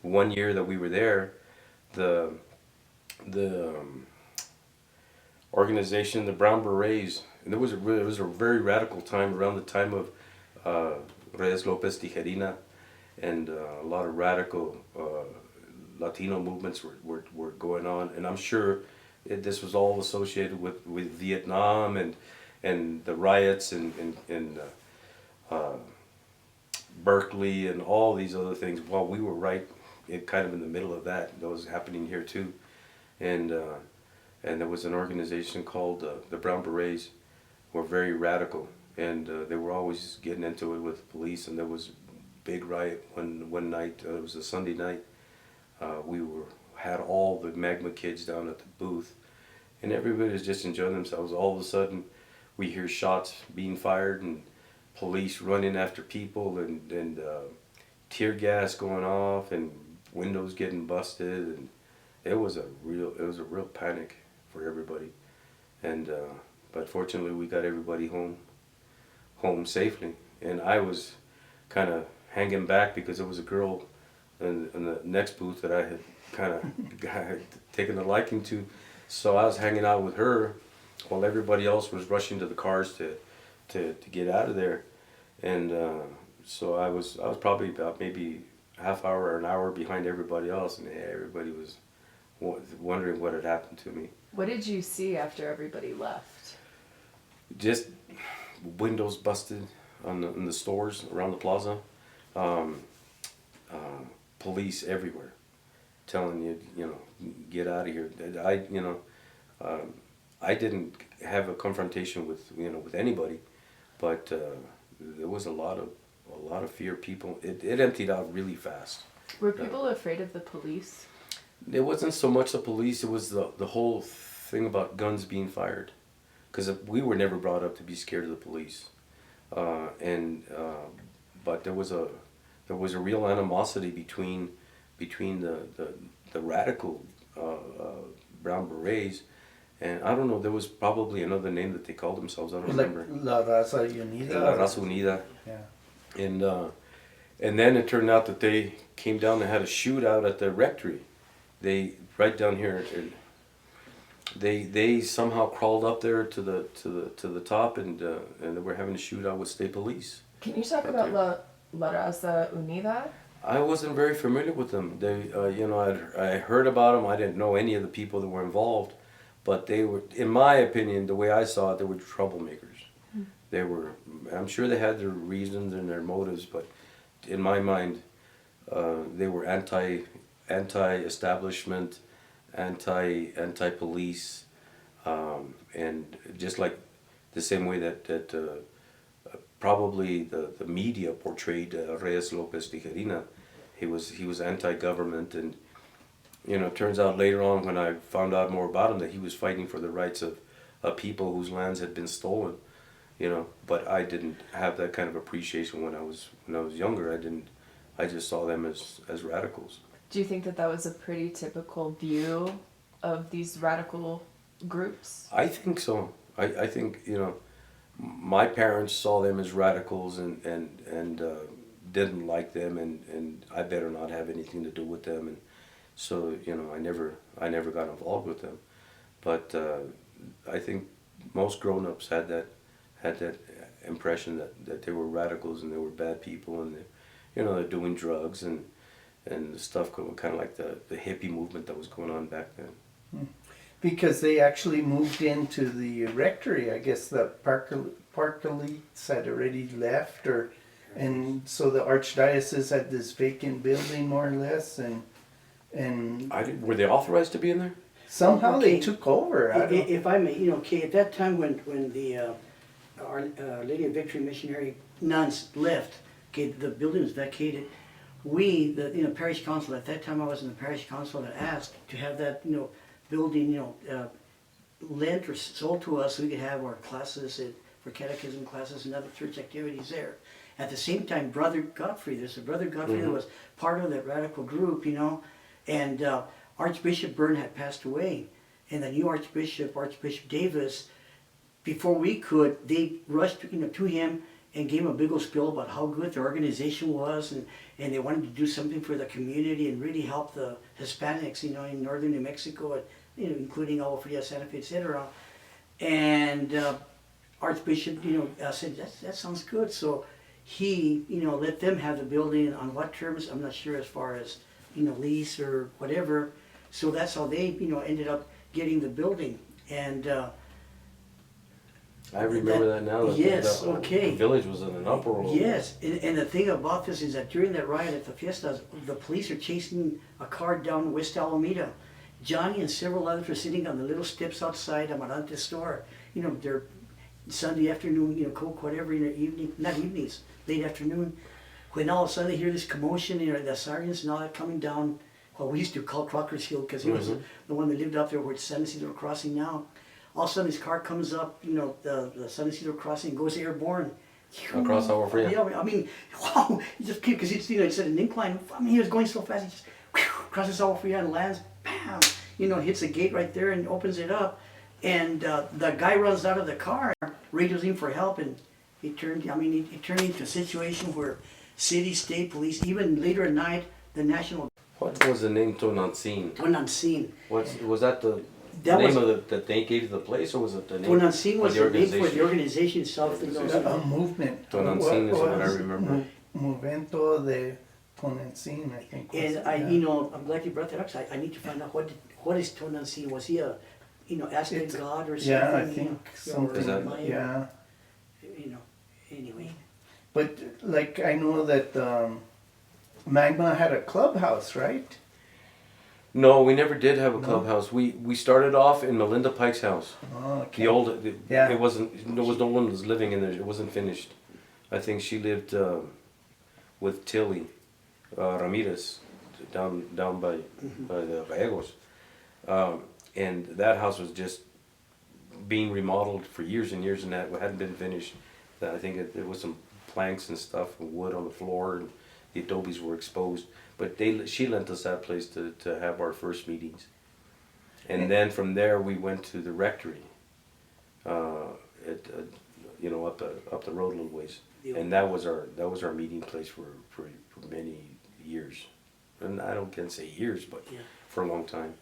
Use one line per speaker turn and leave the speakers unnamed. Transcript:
one year that we were there, the the organization, the Brown Berets, and it was a very radical time around the time of Reyes Lopez Tijerina, and a lot of radical Latino movements were going on, and I'm sure this was all associated with Vietnam and the riots in Berkeley and all these other things. Well, we were right kind of in the middle of that. That was happening here too, and there was an organization called the Brown Berets, were very radical, and they were always getting into it with the police. And there was a big riot one night. It was a Sunday night. We had all the Magma kids down at the booth, and everybody was just enjoying themselves. All of a sudden, we hear shots being fired and police running after people and tear gas going off and windows getting busted, and it was a real panic for everybody. And but fortunately, we got everybody home safely. And I was kind of hanging back because there was a girl in the next booth that I had kind of taken a liking to. So I was hanging out with her while everybody else was rushing to the cars to get out of there. And so I was probably about maybe half hour or an hour behind everybody else, and everybody was wondering what had happened to me.
What did you see after everybody left?
Just windows busted in the stores around the plaza. Police everywhere, telling you, get out of here. I didn't have a confrontation with anybody, but there was a lot of fear. People, it emptied out really fast.
Were people afraid of the police?
It wasn't so much the police. It was the whole thing about guns being fired, because we were never brought up to be scared of the police, but there was a real animosity between the radical Brown Berets, and I don't know, there was probably another name that they called themselves. I don't remember.
La Raza Unida.
La Raza Unida.
Yeah.
And then it turned out that they came down and had a shootout at the rectory. They right down here. They somehow crawled up there to the top, and they were having a shootout with state police.
Can you talk about La Raza Unida?
I wasn't very familiar with them. They, I heard about them. I didn't know any of the people that were involved, but they were, in my opinion, the way I saw it, they were troublemakers. They were. I'm sure they had their reasons and their motives, but in my mind, they were anti-establishment, anti-police, and just like the same way that probably the media portrayed Reyes Lopez Tijerina. He was anti-government, and it turns out later on when I found out more about him that he was fighting for the rights of people whose lands had been stolen. But I didn't have that kind of appreciation when I was younger. I just saw them as radicals.
Do you think that was a pretty typical view of these radical groups?
I think so. I think my parents saw them as radicals and didn't like them, and I better not have anything to do with them, and so I never got involved with them. But I think most grown-ups had that impression that they were radicals and they were bad people, and they're doing drugs and the stuff kind of like the hippie movement that was going on back then.
Because they actually moved into the rectory. I guess the Parkalites had already left, and so the archdiocese had this vacant building more or less, and
Were they authorized to be in there?
somehow they took over.
If I may, at that time when the Our Lady of Victory missionary nuns left, the building was vacated. We, the parish council at that time, I was in the parish council, that asked to have that building lent or sold to us so we could have our classes for catechism classes and other church activities there. At the same time, Brother Godfrey, there's a Brother Godfrey that was part of that radical group, and Archbishop Byrne had passed away, and the new Archbishop Davis, before we could, they rushed to him and gave them a big old spiel about how good their organization was, and they wanted to do something for the community and really help the Hispanics, you know, in northern New Mexico, and, you know, including Agua Fria, Santa Fe, etc. And Archbishop, you know, said that sounds good. So he, you know, let them have the building on what terms, I'm not sure, as far as, you know, lease or whatever. So that's how they, you know, ended up getting the building. And
I remember that now.
Yes,
the
okay.
village was in an uproar.
Yes, and the thing about this is that during that riot at the fiestas, the police are chasing a car down West Alameda. Johnny and several others were sitting on the little steps outside Amarante's store. You know, they're Sunday afternoon, you know, coke, whatever, in the evening, not evenings, late afternoon. When all of a sudden they hear this commotion, you know, the sirens and all that coming down, what we used to call Trucker's Hill, because he was the one that lived up there where it's San Isidro Crossing now. All of a sudden his car comes up, you know, the San Isidro Crossing, goes airborne.
Across Agua Fria.
Yeah, I mean, wow, he just came, because it's, you know, it's at an incline. I mean, he was going so fast, he just crosses Agua Fria and lands, bam, you know, hits a gate right there and opens it up. And the guy runs out of the car, radios him for help, and it turned into a situation where city, state police, even later at night, the national
What was the name Tonantzin?
Tonantzin.
Was that the
That
name
was-
of that they gave to the place, or was it the name
Tonantzin was
of
the name for the organization itself. You know,
A movement.
Tonantzin is what I remember.
Movimiento de Tonantzin, I think. was
and
it,
I,
yeah.
you know, I'm glad you brought that up. 'Cause I need to find out what is Tonantzin. Was he a, you know, Aztec
It's-
god or something?
Yeah, I
you know,
think
or
something,
Is that-
Mayan,
yeah.
You know, anyway.
But like, I know that Magma had a clubhouse, right?
No, we never did have a clubhouse. We started off in Melinda Pike's house.
Oh, okay.
The old,
Yeah.
it wasn't. There was no one was living in there. It wasn't finished. I think she lived with Tilly Ramirez down by the Gallegos, and that house was just being remodeled for years and years, and that hadn't been finished. I think there was some planks and stuff and wood on the floor, and the adobes were exposed. But she lent us that place to have our first meetings, and then from there we went to the rectory, you know, up the road a little ways, and that was our meeting place for many years, and I don't can say years, but
Yeah.
for a long time.